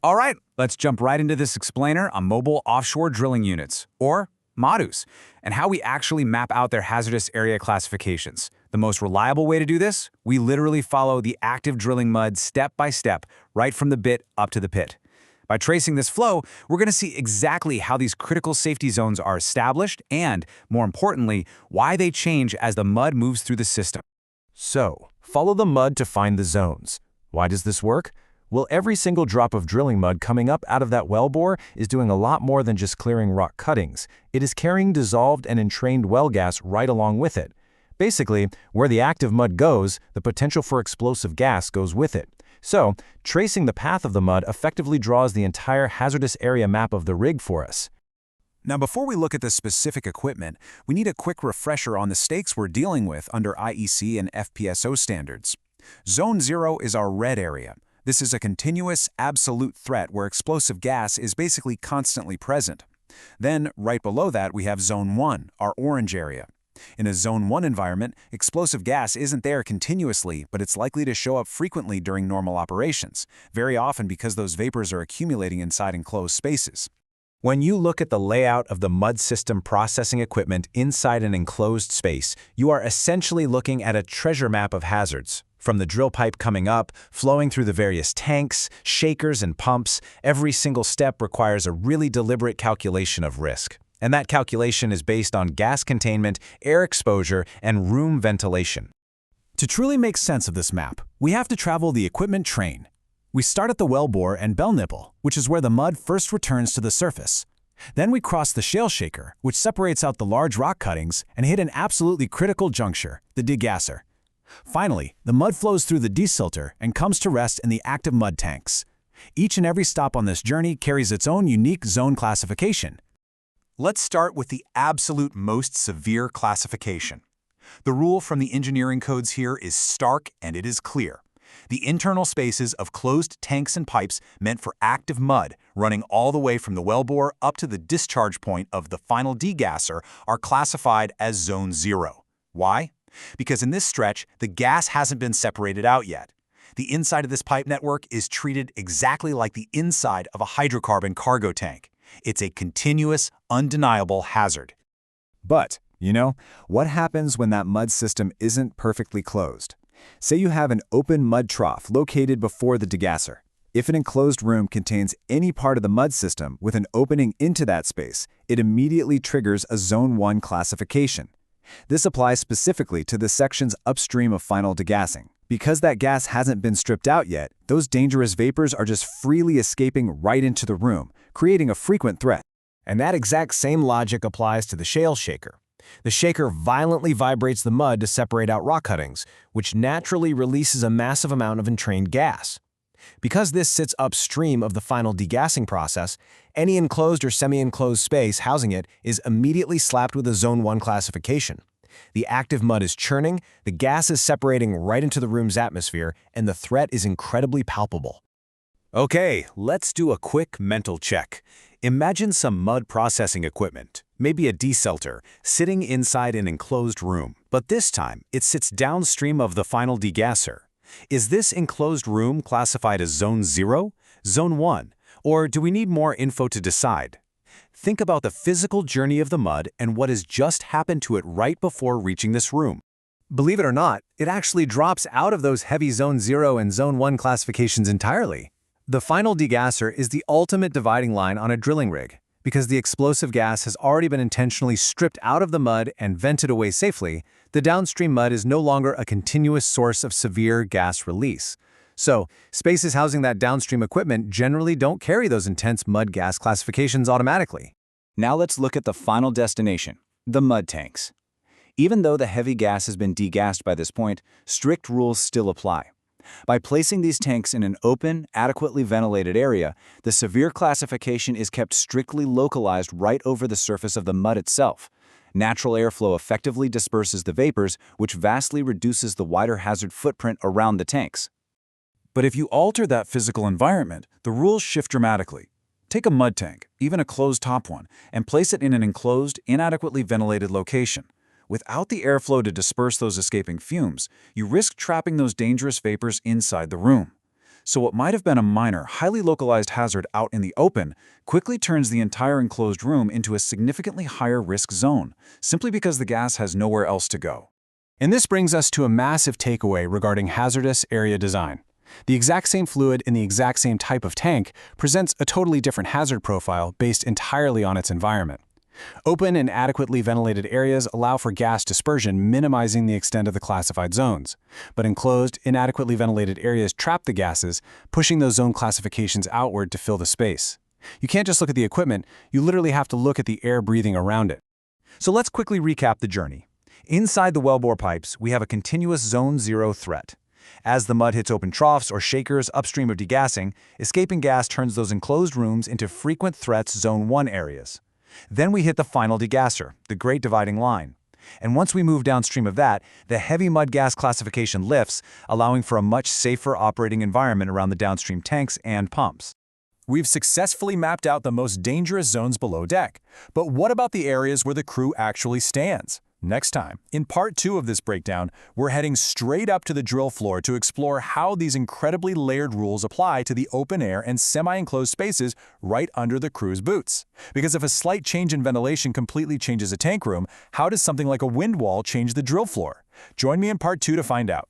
All right, let's jump right into this explainer on mobile offshore drilling units, or MODUs, and how we actually map out their hazardous area classifications. The most reliable way to do this? We literally follow the active drilling mud step by step, right from the bit up to the pit. By tracing this flow, we're going to see exactly how these critical safety zones are established and, more importantly, why they change as the mud moves through the system. So, follow the mud to find the zones. Why does this work? Well, every single drop of drilling mud coming up out of that wellbore is doing a lot more than just clearing rock cuttings. It is carrying dissolved and entrained well gas right along with it. Basically, where the active mud goes, the potential for explosive gas goes with it. So, tracing the path of the mud effectively draws the entire hazardous area map of the rig for us. Now, before we look at the specific equipment, we need a quick refresher on the stakes we're dealing with under IEC and FPSO standards. Zone 0 is our red area. This is a continuous, absolute threat where explosive gas is basically constantly present. Then, right below that, we have Zone 1, our orange area. In a Zone 1 environment, explosive gas isn't there continuously, but it's likely to show up frequently during normal operations, very often because those vapors are accumulating inside enclosed spaces. When you look at the layout of the mud system processing equipment inside an enclosed space, you are essentially looking at a treasure map of hazards. From the drill pipe coming up, flowing through the various tanks, shakers, and pumps, every single step requires a really deliberate calculation of risk. And that calculation is based on gas containment, air exposure, and room ventilation. To truly make sense of this map, we have to travel the equipment train. We start at the wellbore and bell nipple, which is where the mud first returns to the surface. Then we cross the shale shaker, which separates out the large rock cuttings, and hit an absolutely critical juncture, the degasser. Finally, the mud flows through the desilter and comes to rest in the active mud tanks. Each and every stop on this journey carries its own unique zone classification. Let's start with the absolute most severe classification. The rule from the engineering codes here is stark and it is clear. The internal spaces of closed tanks and pipes meant for active mud, running all the way from the wellbore up to the discharge point of the final degasser, are classified as Zone 0. Why? Because in this stretch, the gas hasn't been separated out yet. The inside of this pipe network is treated exactly like the inside of a hydrocarbon cargo tank. It's a continuous, undeniable hazard. But, what happens when that mud system isn't perfectly closed? Say you have an open mud trough located before the degasser. If an enclosed room contains any part of the mud system with an opening into that space, it immediately triggers a Zone 1 classification. This applies specifically to the sections upstream of final degassing. Because that gas hasn't been stripped out yet, those dangerous vapors are just freely escaping right into the room, creating a frequent threat. And that exact same logic applies to the shale shaker. The shaker violently vibrates the mud to separate out rock cuttings, which naturally releases a massive amount of entrained gas. Because this sits upstream of the final degassing process, any enclosed or semi-enclosed space housing it is immediately slapped with a Zone 1 classification. The active mud is churning, the gas is separating right into the room's atmosphere, and the threat is incredibly palpable. Okay, let's do a quick mental check. Imagine some mud processing equipment, maybe a desilter, sitting inside an enclosed room, but this time it sits downstream of the final degasser. Is this enclosed room classified as Zone 0, Zone 1, or do we need more info to decide? Think about the physical journey of the mud and what has just happened to it right before reaching this room. Believe it or not, it actually drops out of those heavy Zone 0 and Zone 1 classifications entirely. The final degasser is the ultimate dividing line on a drilling rig. Because the explosive gas has already been intentionally stripped out of the mud and vented away safely, the downstream mud is no longer a continuous source of severe gas release. So, spaces housing that downstream equipment generally don't carry those intense mud gas classifications automatically. Now let's look at the final destination, the mud tanks. Even though the heavy gas has been degassed by this point, strict rules still apply. By placing these tanks in an open, adequately ventilated area, the severe classification is kept strictly localized right over the surface of the mud itself. Natural airflow effectively disperses the vapors, which vastly reduces the wider hazard footprint around the tanks. But if you alter that physical environment, the rules shift dramatically. Take a mud tank, even a closed-top one, and place it in an enclosed, inadequately ventilated location. Without the airflow to disperse those escaping fumes, you risk trapping those dangerous vapors inside the room. So what might have been a minor, highly localized hazard out in the open quickly turns the entire enclosed room into a significantly higher risk zone, simply because the gas has nowhere else to go. And this brings us to a massive takeaway regarding hazardous area design. The exact same fluid in the exact same type of tank presents a totally different hazard profile based entirely on its environment. Open and adequately ventilated areas allow for gas dispersion, minimizing the extent of the classified zones. But enclosed, inadequately ventilated areas trap the gases, pushing those zone classifications outward to fill the space. You can't just look at the equipment, you literally have to look at the air breathing around it. So let's quickly recap the journey. Inside the wellbore pipes, we have a continuous Zone 0 threat. As the mud hits open troughs or shakers upstream of degassing, escaping gas turns those enclosed rooms into frequent threats Zone 1 areas. Then we hit the final degasser, the Great Dividing Line. And once we move downstream of that, the heavy mud gas classification lifts, allowing for a much safer operating environment around the downstream tanks and pumps. We've successfully mapped out the most dangerous zones below deck. But what about the areas where the crew actually stands? Next time, in part 2 of this breakdown, we're heading straight up to the drill floor to explore how these incredibly layered rules apply to the open air and semi-enclosed spaces right under the crew's boots. Because if a slight change in ventilation completely changes a tank room, how does something like a wind wall change the drill floor? Join me in part 2 to find out.